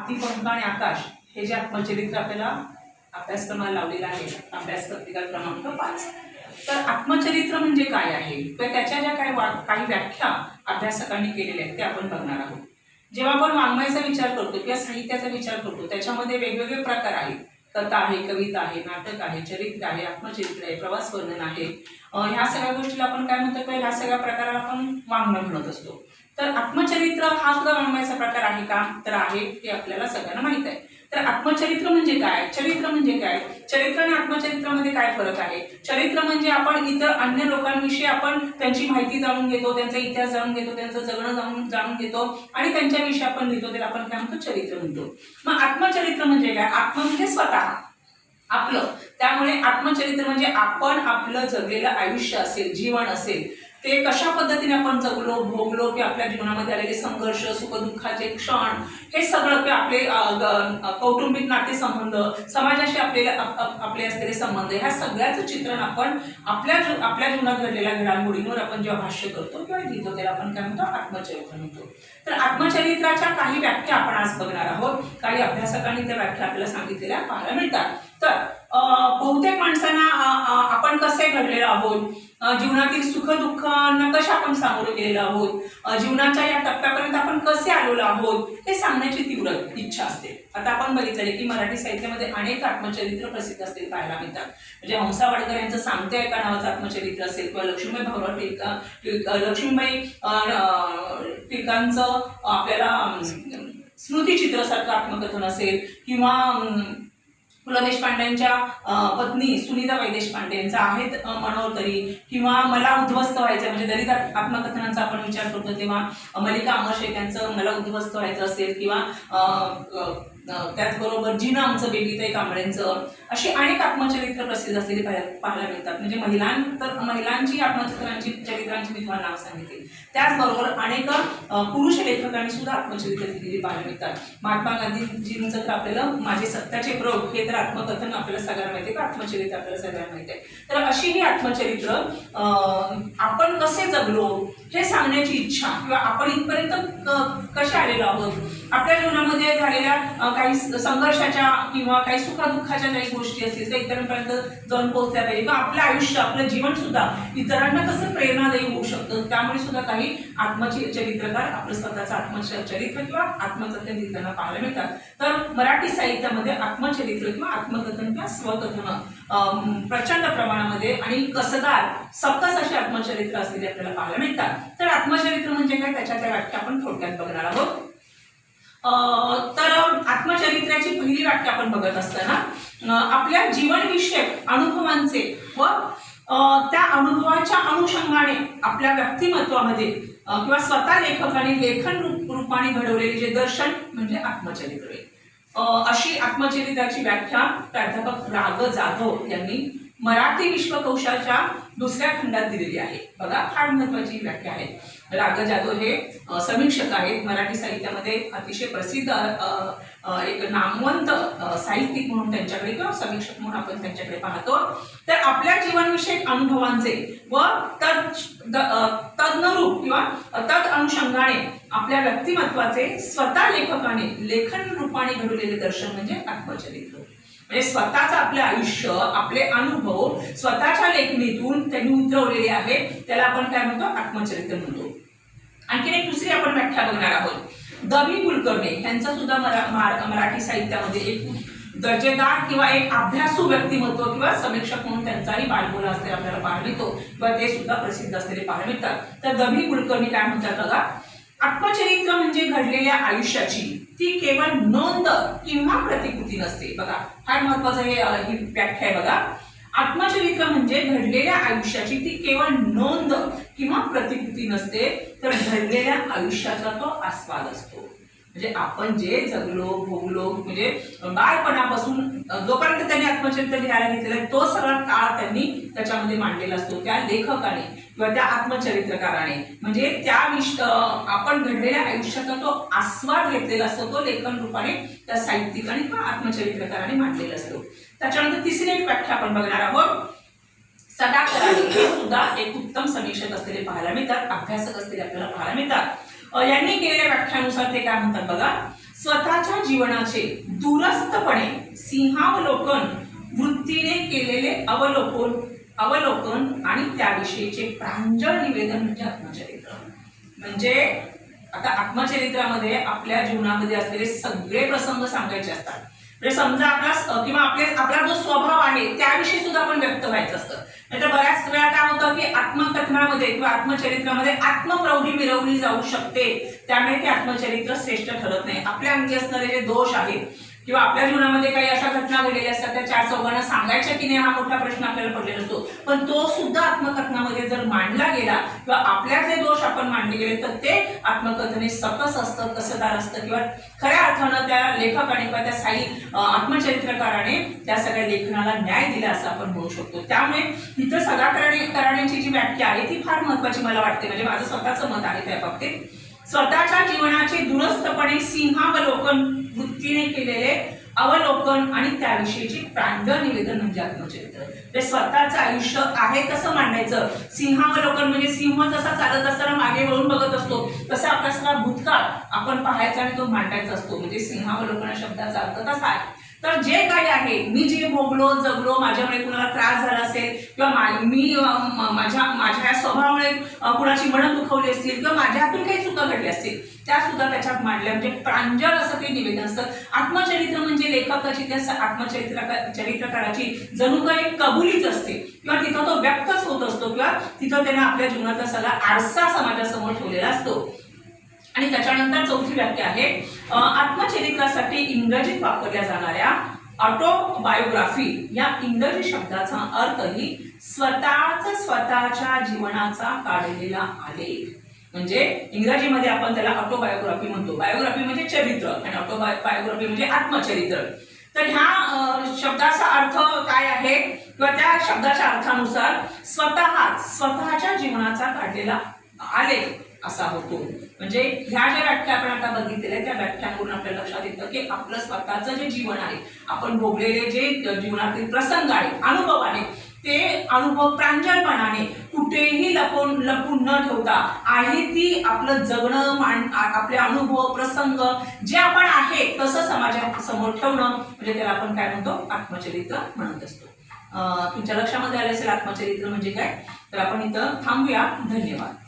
माती, पंख आणि आकाश हे जे आत्मचरित्र आपल्याला अभ्यासक्रमाला लावलेलं आहे, अभ्यास पत्रिका क्रमांक 5. तर आत्मचरित्र म्हणजे काय आहे तर त्याच्या ज्या काही व्याख्या अभ्यासकांनी केलेल्या आहेत ते आपण बघणार आहोत. जेव्हा आपण वाङ्मयाचा विचार करतो किंवा साहित्याचा विचार करतो त्याच्यामध्ये वेगवेगळे प्रकार आहेत. कथा आहे, कविता आहे, नाटक आहे, चरित्र आहे, आत्मचरित्र आहे, प्रवास वर्णन आहे. ह्या सगळ्या गोष्टीला आपण काय म्हणतो तर ह्या सगळ्या प्रकाराला आपण वाङ्मय म्हणत असतो. तर आत्मचरित्र हा सुद्धा वाङ्मयाचा प्रकार आहे का तर आहे, ते आपल्याला सगळ्यांना माहित आहे. तर आत्मचरित्र म्हणजे काय, चरित्र म्हणजे काय, चरित्र आणि आत्मचरित्रामध्ये काय फरक आहे. चरित्र म्हणजे आपण इतर अन्य लोकांविषयी आपण त्यांची माहिती जाणून घेतो, त्यांचा इतिहास जाणून घेतो, त्यांचं जगणं जाणून घेतो आणि त्यांच्याविषयी आपण लिहितो, त्याला आपण काय म्हणतो चरित्र म्हणतो. मग आत्मचरित्र म्हणजे काय, आत्म म्हणजे स्वतः आपलं. त्यामुळे आत्मचरित्र म्हणजे आपण आपलं जगलेलं आयुष्य असेल, जीवन असेल, ते कशा पद्धतीने आपण जगलो, भोगलो, की आपल्या जीवनामध्ये आलेले संघर्ष, सुखदुःखाचे क्षण, हे सगळं की आपले कौटुंबिक नातेसंबंध, समाजाशी आपले असलेले संबंध, ह्या सगळ्याचं चित्रण आपण आपल्या जीवनात घडलेल्या घडामोडींवर आपण जेव्हा भाष्य करतो किंवा लिहितो त्याला आपण काय म्हणतो आत्मचरित्र म्हणतो. तर आत्मचरित्राच्या काही व्याख्या आपण आज बघणार आहोत. काही अभ्यासकांनी त्या व्याख्या आपल्याला सांगितलेल्या पाहायला मिळतात. तर बहुतेक माणसांना आपण कसे घडलेलो आहोत, जीवनातील सुख दुःखांना कशा आपण सामोरे गेलेलो आहोत, जीवनाच्या या टप्प्यापर्यंत आपण कसे आलेलो आहोत हे सांगण्याची तीव्र इच्छा असते. आता आपण बघितले की मराठी साहित्यामध्ये अनेक आत्मचरित्र प्रसिद्ध असतील पाहायला मिळतात. म्हणजे हंसा वाडकर यांचं सांगते ऐका नावाचं आत्मचरित्र असेल किंवा लक्ष्मीबाई भाऊराव लक्ष्मीबाई टिळकांचं आपल्याला स्मृतिचित्रासारखं आत्मकथन असेल किंवा पु ल देशपांडेंच्या पत्नी सुनीताबाई देशपांडे यांचा आहेत मनोरतरी किंवा मला उद्ध्वस्त व्हायचं म्हणजे दलित आत्मकथनांचा आपण विचार करतो तेव्हा मल्लिका अमर शेख यांचं मला उद्ध्वस्त व्हायचं असेल किंवा त्याचबरोबर जिना आमचं बेबीताई कांबळेंचं, अशी अनेक आत्मचरित्र प्रसिद्ध असलेली पाहायला मिळतात. म्हणजे महिलांची आत्मचरित्रांची मी तुम्हाला नाव सांगितले. त्याचबरोबर अनेक पुरुष लेखकांनी सुद्धा आत्मचरित्र लिहिलेली पाहायला मिळतात. महात्मा गांधीजींचं तर आपल्याला माझे सत्याचे प्रयोग हे तर आत्मकथन आपल्याला सगळ्यांना माहिती आहे, का आत्मचरित्र आपल्याला सगळ्यांना माहिती आहे. तर अशी ही आत्मचरित्र आपण कसे जगलो हे सांगण्याची इच्छा किंवा आपण इथपर्यंत कसे आलेलो आहोत, आपल्या जीवनामध्ये झालेल्या काही संघर्षाच्या किंवा काही सुखदुःखाच्या काही गोष्टी असतील तर इतरांपर्यंत जाऊन पोहोचल्या पाहिजे किंवा आपलं आयुष्य आपलं जीवन सुद्धा इतरांना कसं प्रेरणादायी होऊ शकतं त्यामुळे सुद्धा काही आत्मचरित्रकार आपलं स्वतःचं आत्मचरित्र किंवा आत्मकथन लिहिताना पाहायला मिळतात. तर मराठी साहित्यामध्ये आत्मचरित्र किंवा आत्मकथन किंवा स्वकथन प्रचंड प्रमाणामध्ये आणि कसदार सकस अशी आत्मचरित्र असलेली आपल्याला पाहायला मिळतात. तर आत्मचरित्र म्हणजे काय त्याच्या त्या व्याख्या आपण थोडक्यात बघणार आहोत. तर आत्मचरित्राची पहिली व्याख्या आपण बघत असताना आपल्या जीवनविषयक अनुभवांचे व त्या अनुभवाच्या अनुषंगाने आपल्या व्यक्तिमत्वामध्ये किंवा स्वतः लेखकाने लेखन रूपाने घडवलेले जे दर्शन म्हणजे आत्मचरित्र. अशी आत्मचरित्राची व्याख्या प्राध्यापक राग जाधव यांनी मराठी विश्वकोशाच्या 2ऱ्या खंडात दिलेली आहे. बघा, फार महत्वाची व्याख्या आहे. राग जाधव हे समीक्षक आहेत, मराठी साहित्यामध्ये अतिशय प्रसिद्ध एक नामवंत साहित्यिक म्हणून त्यांच्याकडे किंवा समीक्षक म्हणून आपण त्यांच्याकडे पाहतो. तर आपल्या जीवनविषयक अनुभवांचे व तज्ञरूप किंवा तद अनुषंगाने आपल्या व्यक्तिमत्वाचे स्वतः लेखकाने लेखन रूपाने घडवलेले दर्शन म्हणजे आत्मचरित्र. म्हणजे स्वतःचं आपले आयुष्य, आपले अनुभव स्वतःच्या लेखणीतून त्यांनी उतरवलेले आहे, त्याला आपण काय म्हणतो आत्मचरित्र म्हणतो. आणखी एक दुसरी आपण व्याख्या बघणार आहोत. द वी कुलकर्णी यांचं सुद्धा मराठी साहित्यामध्ये एक दर्जेदार किंवा एक अभ्यासू व्यक्तिमत्व किंवा समीक्षक म्हणून त्यांचाही बाळगोळा असलेला आपल्याला पाहायला मिळतो किंवा ते सुद्धा प्रसिद्ध असलेले पाहायला मिळतात. तर द वी कुलकर्णी काय म्हणतात बघा, आत्मचरित्र म्हणजे घडलेल्या आयुष्याची ती केवळ नोंद किंवा प्रतिकृती नसते. बघा, फार महत्वाचं ही व्याख्या आहे. बघा, आत्मचरित्र म्हणजे घडलेल्या आयुष्याची ती केवळ नोंद किंवा प्रतिकृती नसते, तर घडलेल्या आयुष्याचा तो आस्वाद असतो. म्हणजे आपण जे जगलो भोगलो म्हणजे बालपणापासून जोपर्यंत त्यांनी आत्मचरित्र लिहायला घेतलेला आहे तो सगळा काळ त्यांनी त्याच्यामध्ये मांडलेला असतो. त्या लेखकाने किंवा त्या आत्मचरित्रकाराने म्हणजे त्या आपण घडलेल्या आयुष्याचा तो आस्वाद घेतलेला असतो, तो लेखन रूपाने त्या साहित्यिकाने किंवा आत्मचरित्रकाराने मांडलेला असतो. त्याच्यानंतर तिसरी एक व्याख्या आपण बघणार आहोत. सदाकरानी हे सुद्धा एक उत्तम समीक्षक असलेले पाहायला मिळतात, अभ्यासक असलेले आपल्याला पाहायला मिळतात. यांनी केलेल्या व्याख्यानुसार ते काय म्हणतात बघा, स्वतःच्या जीवनाचे दूरस्थपणे सिंहावलोकन वृत्तीने केलेले अवलोकन आणि त्याविषयीचे प्रांजळ निवेदन म्हणजे आत्मचरित्र. म्हणजे आता आत्मचरित्रामध्ये आपल्या जीवनामध्ये असलेले सगळे प्रसंग सांगायचे असतात. म्हणजे समजा आपला किंवा आपला जो स्वभाव आहे त्याविषयी सुद्धा आपण व्यक्त व्हायचं असतं. नाहीतर बऱ्याच वेळा काय होतं की आत्मकथनामध्ये किंवा आत्मचरित्रामध्ये आत्मप्रौढी मिरवली जाऊ शकते, त्यामुळे ते आत्मचरित्र श्रेष्ठ ठरत नाही. आपल्या अंगी असणारे जे दोष आहेत किंवा आपल्या जीवनामध्ये काही अशा घटना घडलेल्या असतात त्या चार चौघांना सांगायच्या की नाही हा मोठा प्रश्न आपल्याला पडलेला असतो. पण तो सुद्धा आत्मकथनामध्ये जर मांडला गेला किंवा आपल्यातले दोष आपण मांडले गेले तर ते आत्मकथने सकस असतं, कसदार असतं किंवा खऱ्या अर्थानं त्या लेखकाने किंवा त्या आत्मचरित्रकाराने त्या सगळ्या लेखनाला न्याय दिला असं आपण म्हणू शकतो. त्यामुळे इथं सगळ्या कराड्यांची जी व्याख्या आहे ती फार महत्वाची मला वाटते. म्हणजे माझं स्वतःचं मत आहे त्या बाबतीत. स्वतःच्या जीवनाचे दूरस्थपणे सिंहावलोकन वृत्तीने केलेले अवलोकन आणि त्याविषयीचे प्रांजळ निवेदन म्हणजे आत्मचरित्र. ते स्वतःचं आयुष्य आहे तसं मांडायचं. सिंहावलोकन म्हणजे सिंह जसा चालत असताना मागे वळून बघत असतो तसा आपला सगळा भूतकाळ आपण पाहायचा आणि तो मांडायचा असतो. म्हणजे सिंहावलोकन शब्दाचा अर्थ तसा आहे. तर जे काही आहे मी जे भोगलो जगलो, माझ्यामुळे कुणाला त्रास झाला असेल किंवा मी माझ्या स्वभावामुळे कुणाची मनं दुखवली असतील किंवा माझ्या हातून काही चुका घडल्या असतील त्या सुद्धा त्याच्यात मांडल्या. म्हणजे प्रांजळ असं ते निवेदन असतं. आत्मचरित्र म्हणजे लेखकाची त्या चरित्रकाराची जणू काही कबुलीच असते किंवा तिथं तो व्यक्तच होत असतो किंवा तिथं त्याने आपल्या जीवनाचा सगळा आरसा समाजासमोर ठेवलेला असतो. आणि त्याच्यानंतर चौथी व्याख्या आहे आत्मचरित्रासाठी इंग्रजीत वापरल्या जाणाऱ्या ऑटोबायोग्राफी या इंग्रजी शब्दाचा अर्थही स्वतःच्या जीवनाचा काढलेला आलेख. म्हणजे इंग्रजीमध्ये आपण त्याला ऑटोबायोग्राफी म्हणतो. बायोग्राफी म्हणजे चरित्र आणि ऑटोबायोग्राफी म्हणजे आत्मचरित्र. तर ह्या शब्दाचा अर्थ काय आहे किंवा त्या शब्दाच्या अर्थानुसार स्वतःच्या जीवनाचा काढलेला आलेख असा होतो. म्हणजे ह्या ज्या व्याख्या आपण आता बघितलेल्या त्या व्याख्यांवरून आपल्याला लक्षात येतं की आपलं स्वतःचं जे जीवन आहे, आपण भोगलेले जे जीवनातील प्रसंग आहे, अनुभव आहे, ते अनुभव प्रांजळपणाने कुठेही लपून न ठेवता आहे ती आपलं जगणं, आपले अनुभव प्रसंग जे आपण आहे तसं समाजासमोर ठेवणं म्हणजे त्याला आपण काय म्हणतो आत्मचरित्र म्हणत असतो. तुमच्या लक्षामध्ये आले असेल आत्मचरित्र म्हणजे काय. तर आपण इथं थांबूया. धन्यवाद.